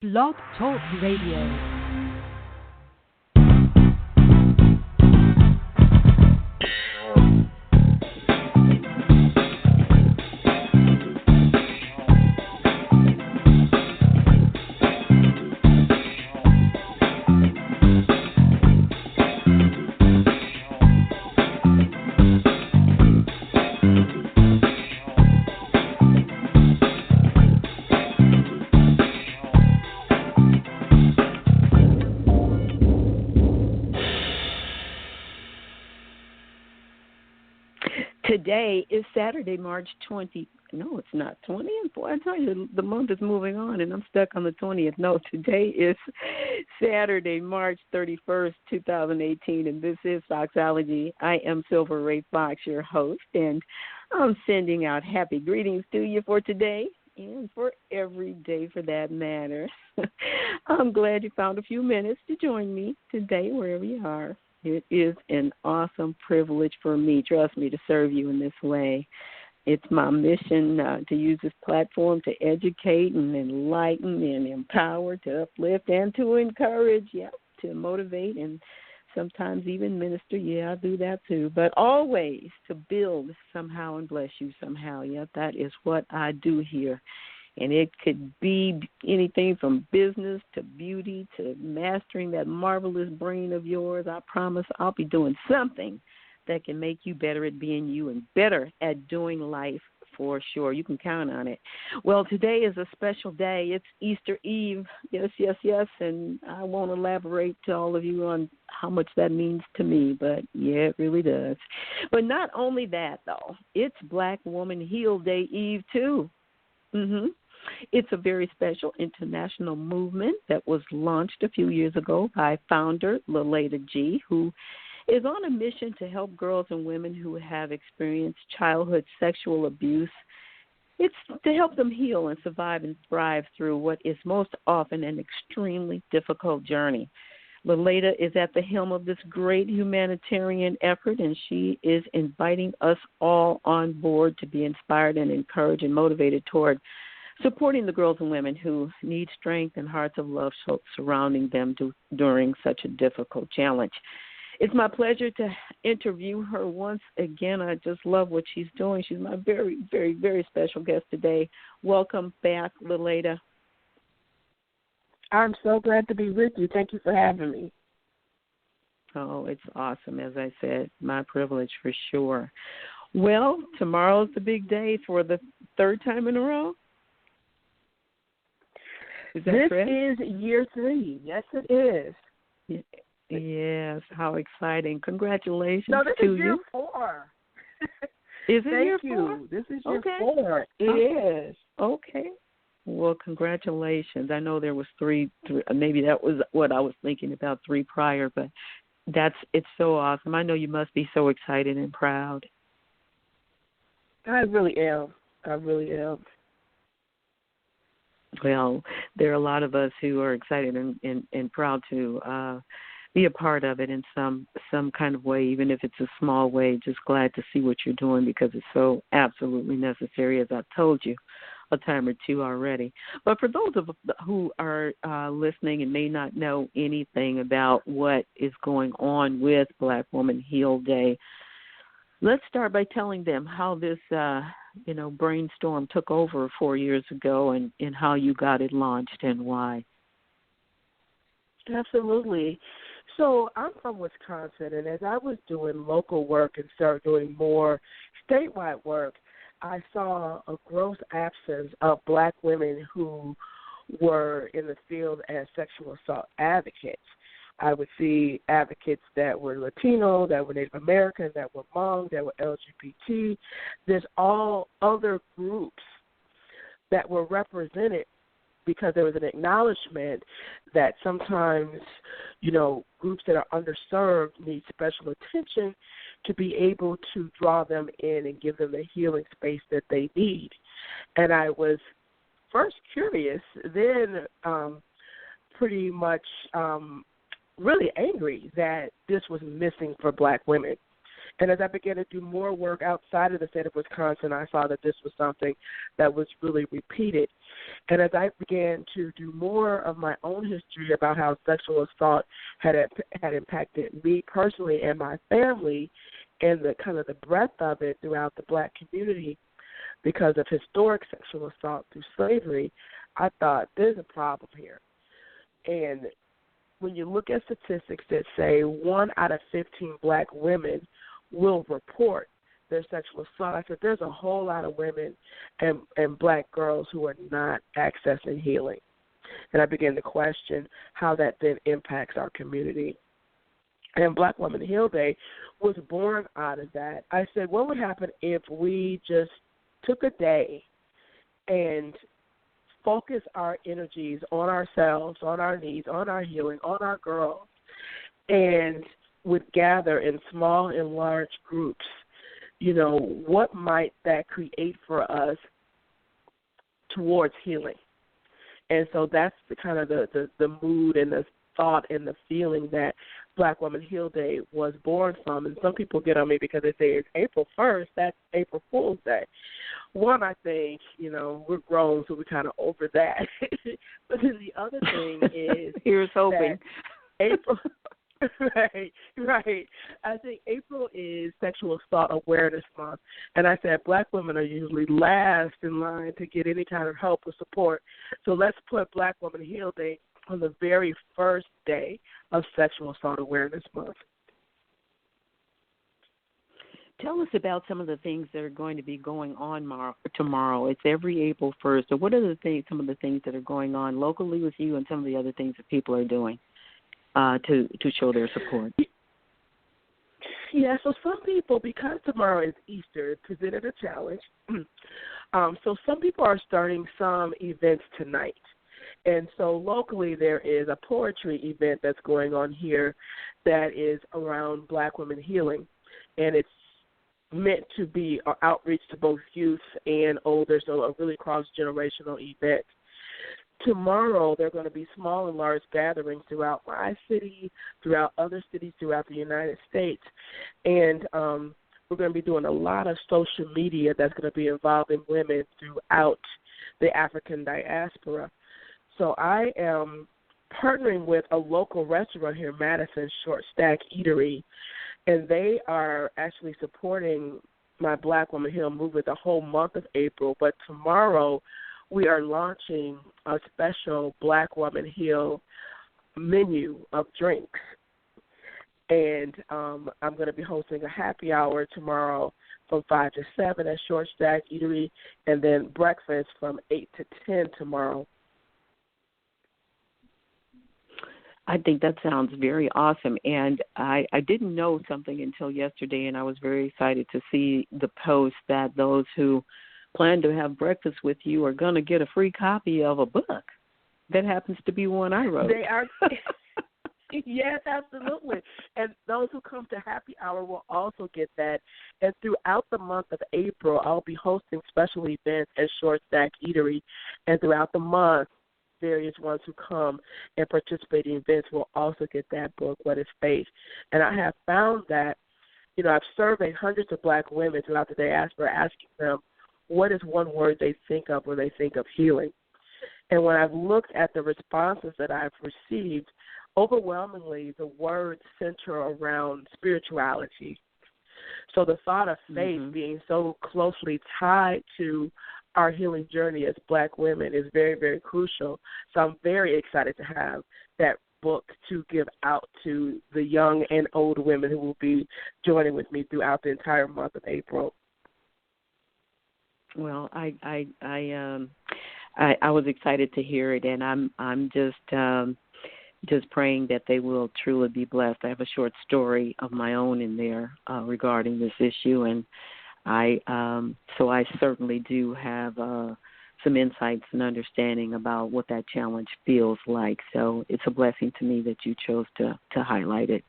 Blog Talk Radio. Today is Saturday, March 20. No, it's not 20th. Boy, I tell you, the month is moving on, and I'm stuck on the 20th. No, today is Saturday, March 31st, 2018, and this is Foxology. I am Silver Ray Fox, your host, and I'm sending out happy greetings to you for today and for every day for that matter. I'm glad you found a few minutes to join me today, wherever you are. It is an awesome privilege for me, trust me, to serve you in this way. It's my mission to use this platform to educate and enlighten and empower, to uplift and to encourage, to motivate and sometimes even minister. Yeah, I do that too. But always to build somehow and bless you somehow. Yeah, that is what I do here. And it could be anything from business to beauty to mastering that marvelous brain of yours. I promise I'll be doing something that can make you better at being you and better at doing life for sure. You can count on it. Well, today is a special day. It's Easter Eve. Yes. And I won't elaborate to all of you on how much that means to me, but yeah, it really does. But not only that, though. It's Black Woman Heal Day Eve, too. It's a very special international movement that was launched a few years ago by founder Lilada Gee, who is on a mission to help girls and women who have experienced childhood sexual abuse. It's to help them heal and survive and thrive through what is most often an extremely difficult journey. Lilada is at the helm of this great humanitarian effort, and she is inviting us all on board to be inspired and encouraged and motivated toward supporting the girls and women who need strength and hearts of love surrounding them during such a difficult challenge. It's my pleasure to interview her once again. I just love what she's doing. She's my very, very, very special guest today. Welcome back, Lilada. I'm so glad to be with you. Thank you for having me. Oh, it's awesome. As I said, my privilege for sure. Well, tomorrow's the big day for the third time in a row. Is that correct? This is year 3. Yes, it is. Yes, how exciting. Congratulations no, this to is year you. 4. Is it Thank year you. 4? This is year 4. It is. Okay. Well, congratulations. I know there was 3, maybe that was what I was thinking about, 3 prior, but it's so awesome. I know you must be so excited and proud. I really am. Well, there are a lot of us who are excited and proud to be a part of it in some kind of way, even if it's a small way. Just glad to see what you're doing because it's so absolutely necessary, as I've told you a time or two already. But for those who are listening and may not know anything about what is going on with Black Woman Heal Day, let's start by telling them how this brainstorm took over 4 years ago and how you got it launched and why. Absolutely. So I'm from Wisconsin, and as I was doing local work and started doing more statewide work, I saw a gross absence of Black women who were in the field as sexual assault advocates. I would see advocates that were Latino, that were Native American, that were Hmong, that were LGBT. There's all other groups that were represented because there was an acknowledgement that sometimes, groups that are underserved need special attention to be able to draw them in and give them the healing space that they need. And I was first curious, then pretty much really angry that this was missing for Black women. And as I began to do more work outside of the state of Wisconsin, I saw that this was something that was really repeated. And as I began to do more of my own history about how sexual assault had impacted me personally and my family, and the kind of the breadth of it throughout the Black community because of historic sexual assault through slavery, I thought there's a problem here. And when you look at statistics that say 1 out of 15 Black women will report their sexual assault, I said there's a whole lot of women and Black girls who are not accessing healing. And I began to question how that then impacts our community. And Black Women Heal Day was born out of that. I said, what would happen if we just took a day and focus our energies on ourselves, on our needs, on our healing, on our girls, and would gather in small and large groups? You know, what might that create for us towards healing? And so that's the kind of the mood and the thought and the feeling that Black Women Heal Day was born from. And some people get on me because they say it's April 1st, that's April Fool's Day. One, I think, you know, we're grown, so we're kind of over that. But then the other thing is here's hoping. April, right. I think April is Sexual Assault Awareness Month. And I said Black women are usually last in line to get any kind of help or support. So let's put Black Women Heal Day on the very first day of Sexual Assault Awareness Month. Tell us about some of the things that are going to be going on tomorrow. It's every April 1st. So what are some of the things that are going on locally with you and some of the other things that people are doing to show their support? Yeah, so some people, because tomorrow is Easter, presented a challenge. So some people are starting some events tonight. And so locally there is a poetry event that's going on here that is around Black women healing. And it's meant to be an outreach to both youth and older, so a really cross-generational event. Tomorrow there are going to be small and large gatherings throughout my city, throughout other cities throughout the United States. And we're going to be doing a lot of social media that's going to be involving women throughout the African diaspora. So I am partnering with a local restaurant here in Madison, Short Stack Eatery, and they are actually supporting my Black Woman Heal movement the whole month of April. But tomorrow we are launching a special Black Woman Heal menu of drinks. And I'm going to be hosting a happy hour tomorrow from 5 to 7 at Short Stack Eatery, and then breakfast from 8 to 10 tomorrow. I think that sounds very awesome, and I didn't know something until yesterday, and I was very excited to see the post that those who plan to have breakfast with you are going to get a free copy of a book. That happens to be one I wrote. They are. Yes, absolutely. And those who come to happy hour will also get that. And throughout the month of April, I'll be hosting special events at Short Stack Eatery, and throughout the month, various ones who come and participate in events will also get that book, What is Faith? And I have found that, you know, I've surveyed hundreds of Black women throughout the diaspora asking them what is one word they think of when they think of healing. And when I've looked at the responses that I've received, overwhelmingly the words center around spirituality. So the thought of faith being so closely tied to our healing journey as Black women is very, very crucial. So I'm very excited to have that book to give out to the young and old women who will be joining with me throughout the entire month of April. Well, I was excited to hear it, and I'm just praying that they will truly be blessed. I have a short story of my own in there regarding this issue, and so I certainly do have some insights and understanding about what that challenge feels like. So it's a blessing to me that you chose to highlight it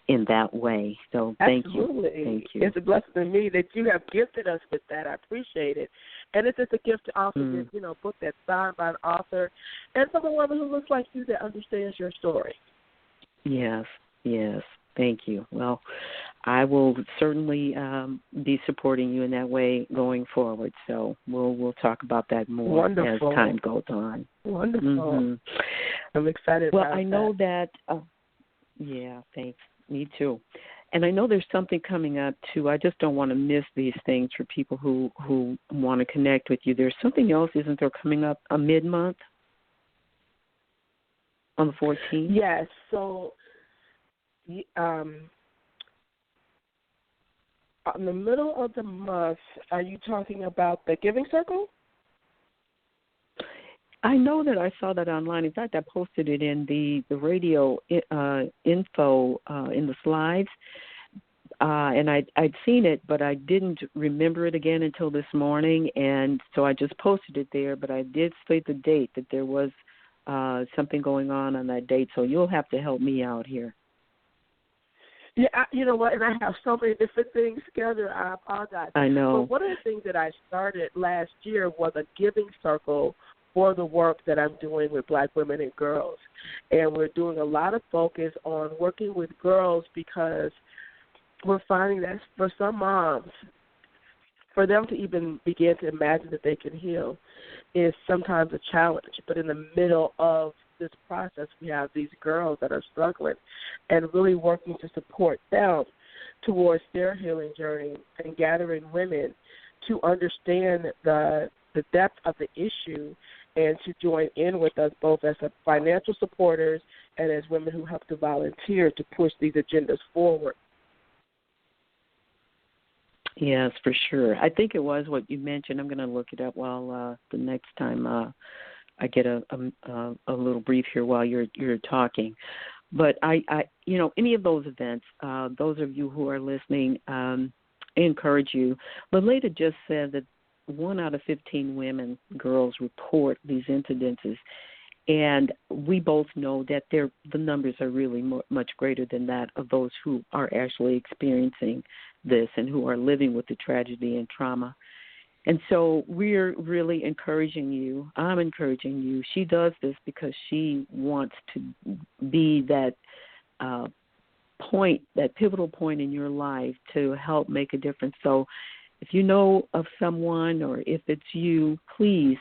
in that way. So thank Absolutely. you. Thank you. It's a blessing to me that you have gifted us with that. I appreciate it. And it's just a gift to also get, you know, a book that's signed by an author and from a woman who looks like you that understands your story. Yes, yes. Thank you. Well, I will certainly be supporting you in that way going forward. So we'll talk about that more as time goes on. Wonderful. Mm-hmm. I'm excited about that. Well, I know that. Yeah, thanks. Me too. And I know there's something coming up too. I just don't want to miss these things for people who want to connect with you. There's something else, isn't there, coming up mid-month on the 14th? Yes. So. In the middle of the month, are you talking about the Giving Circle? I know that I saw that online. In fact, I posted it in the radio info in the slides, and I'd seen it, but I didn't remember it again until this morning, and so I just posted it there. But I did state the date that there was something going on that date, so you'll have to help me out here. Yeah, you know what, and I have so many different things together. I apologize. I know. But one of the things that I started last year was a giving circle for the work that I'm doing with Black women and girls. And we're doing a lot of focus on working with girls because we're finding that for some moms, for them to even begin to imagine that they can heal is sometimes a challenge. But in the middle of this process, we have these girls that are struggling and really working to support them towards their healing journey and gathering women to understand the depth of the issue and to join in with us both as financial supporters and as women who help to volunteer to push these agendas forward. Yes, for sure. I think it was what you mentioned. I'm going to look it up while the next time I get a little brief here while you're talking. But I any of those events, those of you who are listening, I encourage you. Lilada just said that 1 out of 15 women, girls, report these incidences. And we both know that the numbers are really much greater than that of those who are actually experiencing this and who are living with the tragedy and trauma. And so we're really encouraging you. I'm encouraging you. She does this because she wants to be that point, that pivotal point in your life to help make a difference. So if you know of someone or if it's you, please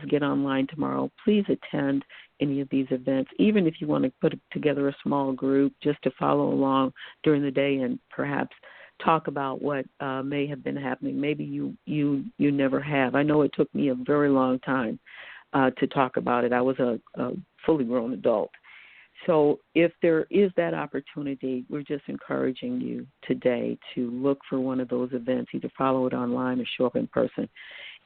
get online tomorrow. Please attend any of these events, even if you want to put together a small group just to follow along during the day and perhaps talk about what may have been happening. Maybe you never have. I know it took me a very long time to talk about it. I was a fully grown adult. So if there is that opportunity, we're just encouraging you today to look for one of those events, either follow it online or show up in person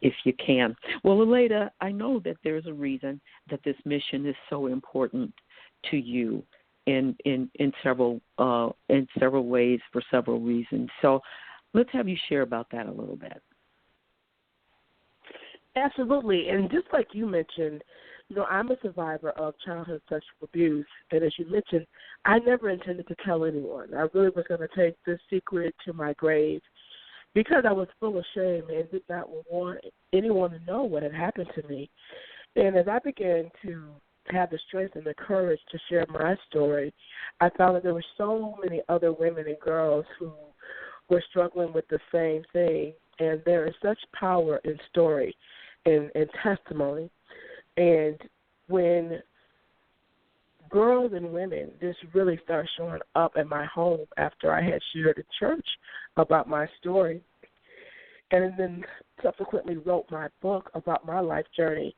if you can. Well, Lilada, I know that there's a reason that this mission is so important to you in several ways for several reasons. So let's have you share about that a little bit. Absolutely. And just like you mentioned, I'm a survivor of childhood sexual abuse. And as you mentioned, I never intended to tell anyone. I really was going to take this secret to my grave because I was full of shame and did not want anyone to know what had happened to me. And as I began to have the strength and the courage to share my story, I found that there were so many other women and girls who were struggling with the same thing. And there is such power in story and testimony. And when girls and women just really started showing up at my home after I had shared at church about my story, and then subsequently wrote my book about my life journey,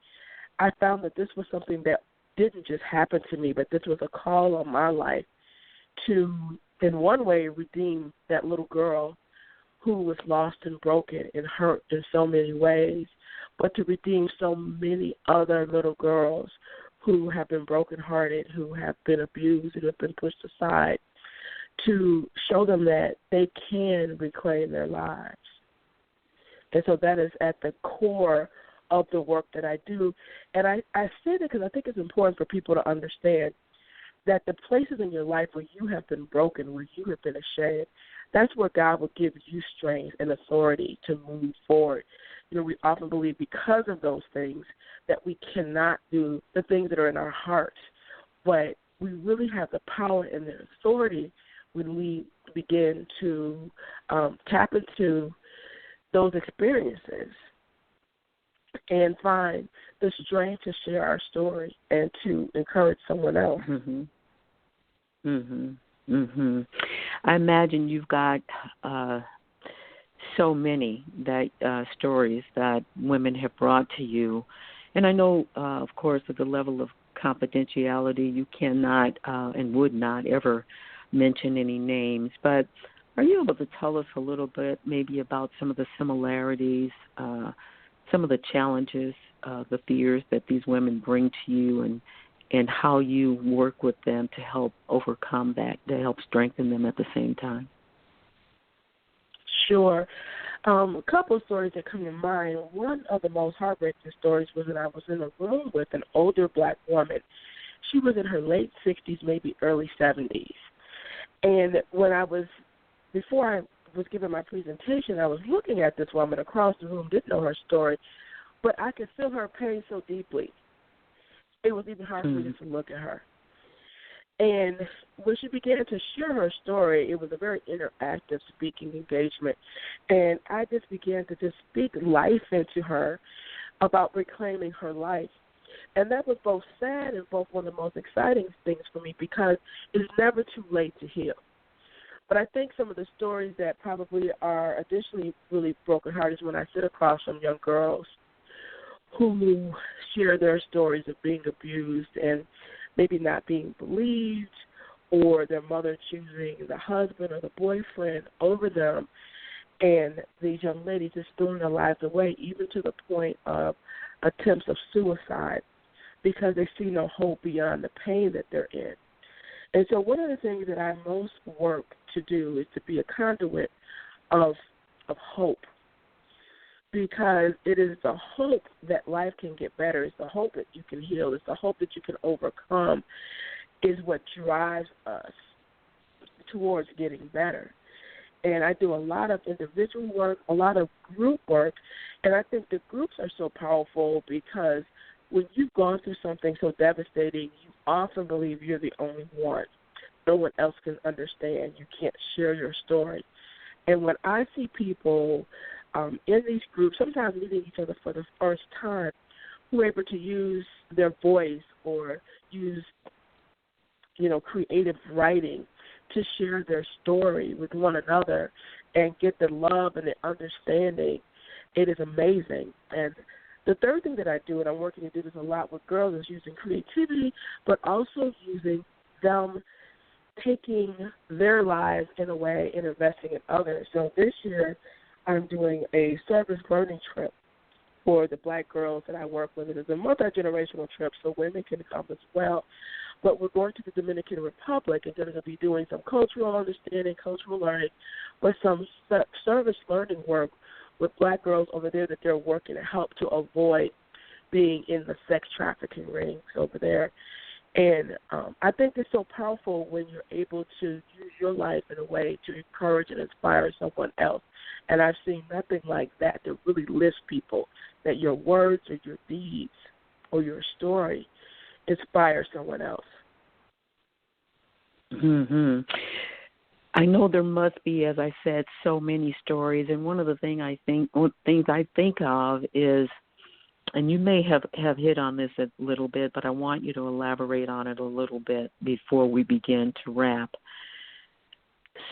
I found that this was something that didn't just happen to me, but this was a call on my life to, in one way, redeem that little girl who was lost and broken and hurt in so many ways, but to redeem so many other little girls who have been brokenhearted, who have been abused and have been pushed aside, to show them that they can reclaim their lives. And so that is at the core of the work that I do. And I say that because I think it's important for people to understand that the places in your life where you have been broken, where you have been ashamed, that's where God will give you strength and authority to move forward. We often believe because of those things that we cannot do the things that are in our hearts, but we really have the power and the authority when we begin to tap into those experiences and find the strength to share our story and to encourage someone else. Mhm. Mhm. Mhm. I imagine you've got so many stories that women have brought to you, and I know, of course, at the level of confidentiality, you cannot and would not ever mention any names. But are you able to tell us a little bit, maybe, about some of the similarities, some of the challenges, the fears that these women bring to you, and how you work with them to help overcome that, to help strengthen them at the same time? Sure. A couple of stories that come to mind. One of the most heartbreaking stories was that I was in a room with an older black woman. She was in her late 60s, maybe early 70s. And before I was giving my presentation, I was looking at this woman across the room, didn't know her story, but I could feel her pain so deeply. It was even hard for me to look at her. And when she began to share her story, it was a very interactive speaking engagement. And I just began to just speak life into her about reclaiming her life. And that was both sad and both one of the most exciting things for me, because it's never too late to heal. But I think some of the stories that probably are additionally really brokenhearted is when I sit across from young girls who share their stories of being abused and maybe not being believed, or their mother choosing the husband or the boyfriend over them, and these young ladies just throwing their lives away, even to the point of attempts of suicide, because they see no hope beyond the pain that they're in. And so one of the things that I most work to do is to be a conduit of hope, because it is the hope that life can get better. It's the hope that you can heal. It's the hope that you can overcome is what drives us towards getting better. And I do a lot of individual work, a lot of group work, and I think the groups are so powerful because when you've gone through something so devastating, you often believe you're the only one. No one else can understand. You can't share your story. And when I see people in these groups, sometimes meeting each other for the first time, who are able to use their voice or use, creative writing to share their story with one another and get the love and the understanding, it is amazing. And the third thing that I do, and I'm working to do this a lot with girls, is using creativity, but also using them taking their lives in a way and investing in others. So this year, I'm doing a service learning trip for the black girls that I work with. It is a multi-generational trip, so women can come as well. But we're going to the Dominican Republic and going to be doing some cultural understanding, cultural learning, but some service learning work with black girls over there that they're working to help to avoid being in the sex trafficking rings over there. And I think it's so powerful when you're able to use your life in a way to encourage and inspire someone else. And I've seen nothing like that really lifts people, that your words or your deeds or your story inspire someone else. Mm-hmm. I know there must be, as I said, so many stories. And one of the things I think of is, and you may have hit on this a little bit, but I want you to elaborate on it a little bit before we begin to wrap.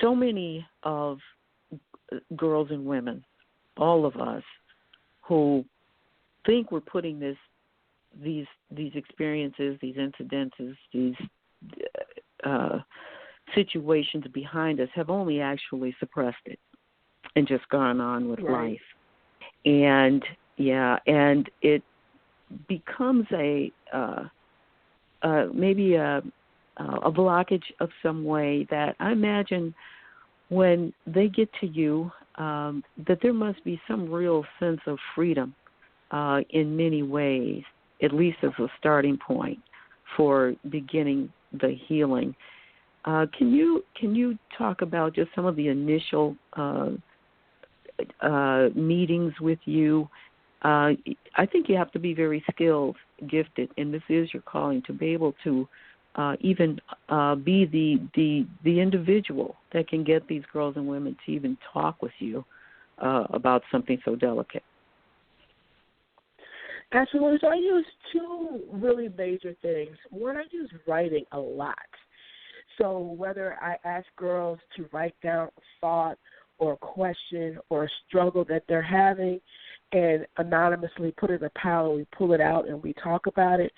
So many of girls and women, all of us, who think we're putting these experiences, these incidences, these situations behind us, have only actually suppressed it and just gone on with life. And it becomes maybe a blockage of some way that I imagine when they get to you, that there must be some real sense of freedom in many ways, at least as a starting point for beginning the healing. Can you talk about just some of the initial meetings with you? I think you have to be very skilled, gifted, and this is your calling, to be able to even be the individual that can get these girls and women to even talk with you about something so delicate? Absolutely. So I use two really major things. One, I use writing a lot. So whether I ask girls to write down a thought or a question or a struggle that they're having and anonymously put it in a pile and we pull it out and we talk about it,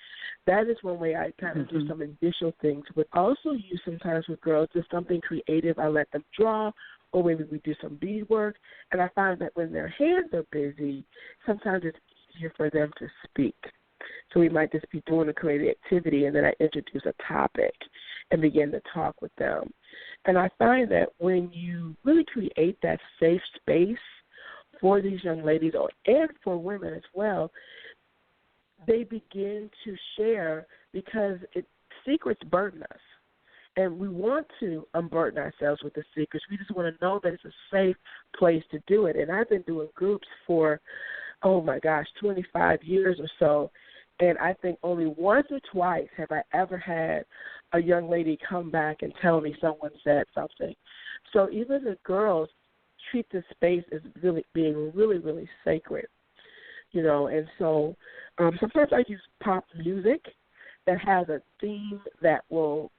that is one way I kind of do some initial things. But also use sometimes with girls just something creative. I let them draw, or maybe we do some beadwork. And I find that when their hands are busy, sometimes it's easier for them to speak. So we might just be doing a creative activity, and then I introduce a topic and begin to talk with them. And I find that when you really create that safe space for these young ladies, and for women as well, they begin to share, because secrets burden us. And we want to unburden ourselves with the secrets. We just want to know that it's a safe place to do it. And I've been doing groups for, 25 years or so. And I think only once or twice have I ever had a young lady come back and tell me someone said something. So even the girls treat this space as really being really, really sacred, And so sometimes I use pop music that has a theme that will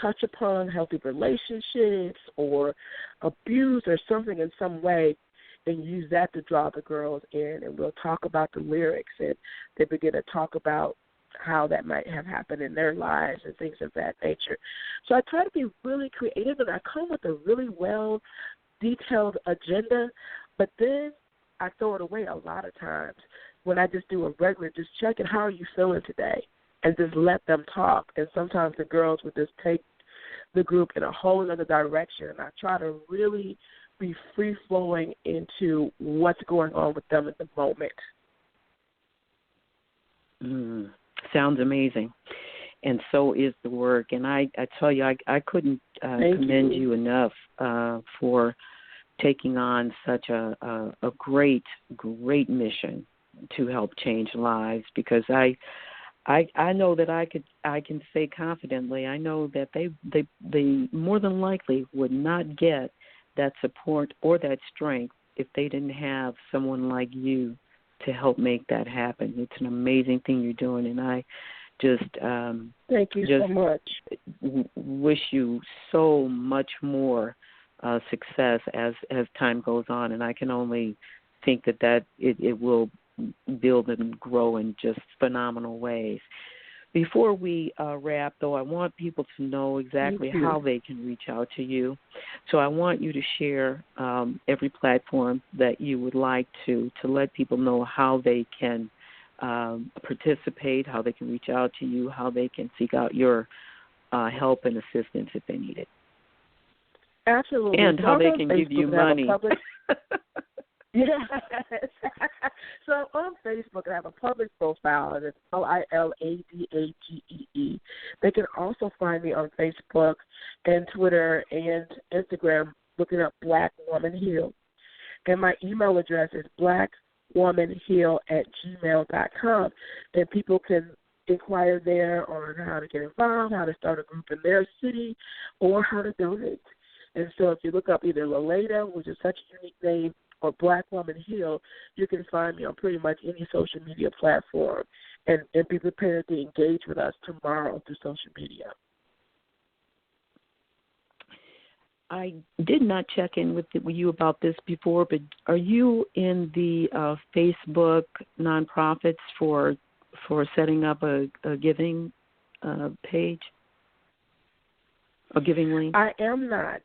touch upon healthy relationships or abuse or something in some way, and use that to draw the girls in, and we'll talk about the lyrics, and they begin to talk about how that might have happened in their lives and things of that nature. So I try to be really creative, and I come with a really well-detailed agenda, but then I throw it away a lot of times when I just do a regular, just checking, how are you feeling today, and just let them talk. And sometimes the girls would just take the group in a whole other direction, and I try to really be free-flowing into what's going on with them at the moment. Sounds amazing. And so is the work. And I tell you, I couldn't commend you enough for taking on such a great mission to help change lives, because I know that I can say confidently, I know that they more than likely would not get that support or that strength if they didn't have someone like you to help make that happen. It's an amazing thing you're doing, and I just thank you so much. Wish you so much more success as time goes on, and I can only think that it will build and grow in just phenomenal ways. Before we wrap, though, I want people to know exactly how they can reach out to you. So I want you to share every platform that you would like to let people know how they can participate, how they can reach out to you, how they can seek out your help and assistance if they need it. Absolutely. And how they can give you money. Yes. So on Facebook, I have a public profile, and it's LILADAGEE. They can also find me on Facebook and Twitter and Instagram looking up Black Woman Heal. And my email address is blackwomanheal@gmail.com. And people can inquire there on how to get involved, how to start a group in their city, or how to donate. And so if you look up either Lilada, which is such a unique name, or Black Woman Heal, you can find me on pretty much any social media platform, and be prepared to engage with us tomorrow through social media. I did not check in with you about this before, but are you in the Facebook nonprofits for setting up a giving page, a giving link? I am not,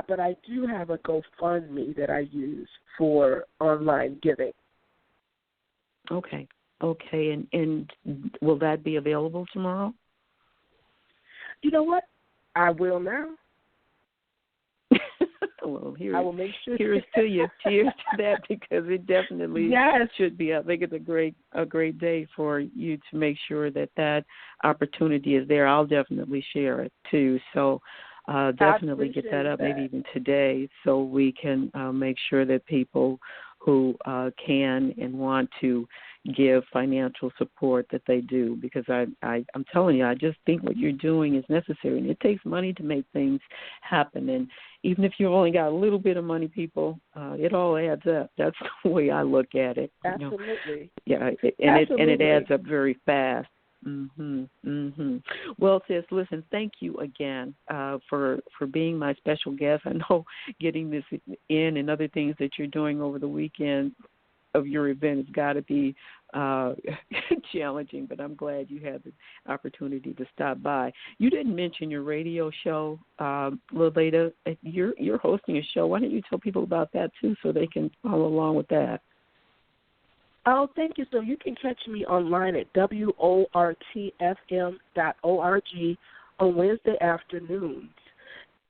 but I do have a GoFundMe that I use for online giving. Okay. And will that be available tomorrow? You know what? I will now. Well, I will make sure. Here's to you. Cheers to that, because it definitely should be. I think it's a great day for you to make sure that opportunity is there. I'll definitely share it too. So definitely get that up, maybe even today, so we can make sure that people who can and want to give financial support that they do, because I'm telling you, I just think what you're doing is necessary, and it takes money to make things happen. And even if you only got a little bit of money, people, it all adds up. That's the way I look at it. Absolutely. Yeah, Absolutely. it adds up very fast. Well, sis, listen, thank you again for being my special guest. I know getting this in and other things that you're doing over the weekend of your event has got to be challenging, but I'm glad you had the opportunity to stop by. You didn't mention your radio show, Lilada. You're hosting a show. Why don't you tell people about that too, so they can follow along with that? Oh, thank you. So you can catch me online at WORTFM.org on Wednesday afternoons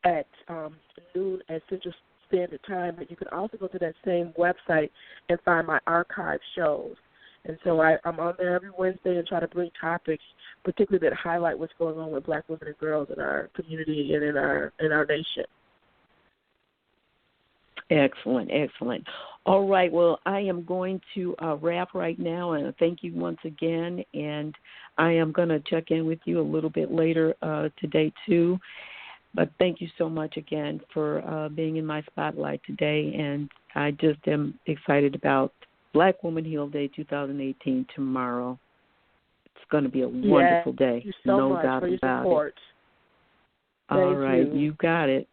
at noon at Central Standard Time. But you can also go to that same website and find my archive shows. And so I'm on there every Wednesday and try to bring topics, particularly that highlight what's going on with Black women and girls in our community and in our nation. Excellent. All right, well, I am going to wrap right now, and thank you once again, and I am going to check in with you a little bit later today, too. But thank you so much again for being in my spotlight today, and I just am excited about Black Woman Heal Day 2018 tomorrow. It's going to be a wonderful day. Thank you so much doubt for your about support. it. All right, you got it.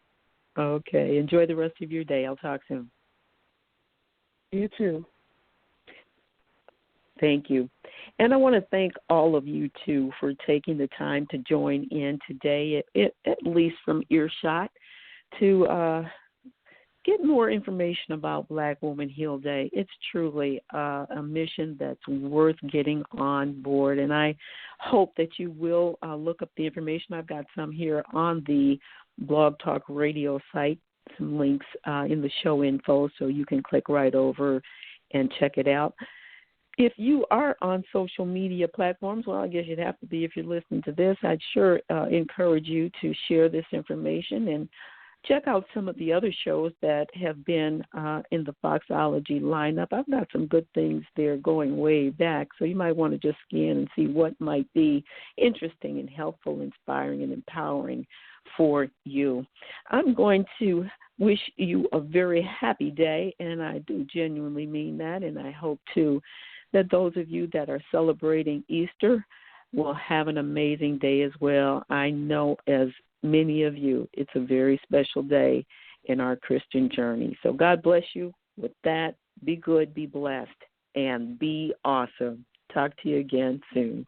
Okay, enjoy the rest of your day. I'll talk soon. You too. Thank you. And I want to thank all of you, too, for taking the time to join in today, at least from earshot, to get more information about Black Woman Heal Day. It's truly a mission that's worth getting on board, and I hope that you will look up the information. I've got some here on the Blog Talk Radio site, some links in the show info, so you can click right over and check it out. If you are on social media platforms, well, I guess you'd have to be if you're listening to this. I'd sure encourage you to share this information and check out some of the other shows that have been in the Foxology lineup. I've got some good things there going way back, so you might want to just scan and see what might be interesting and helpful, inspiring, and empowering for you. I'm going to wish you a very happy day, and I do genuinely mean that, and I hope, too, that those of you that are celebrating Easter will have an amazing day as well. I know, as many of you, it's a very special day in our Christian journey. So God bless you. With that, be good, be blessed, and be awesome. Talk to you again soon.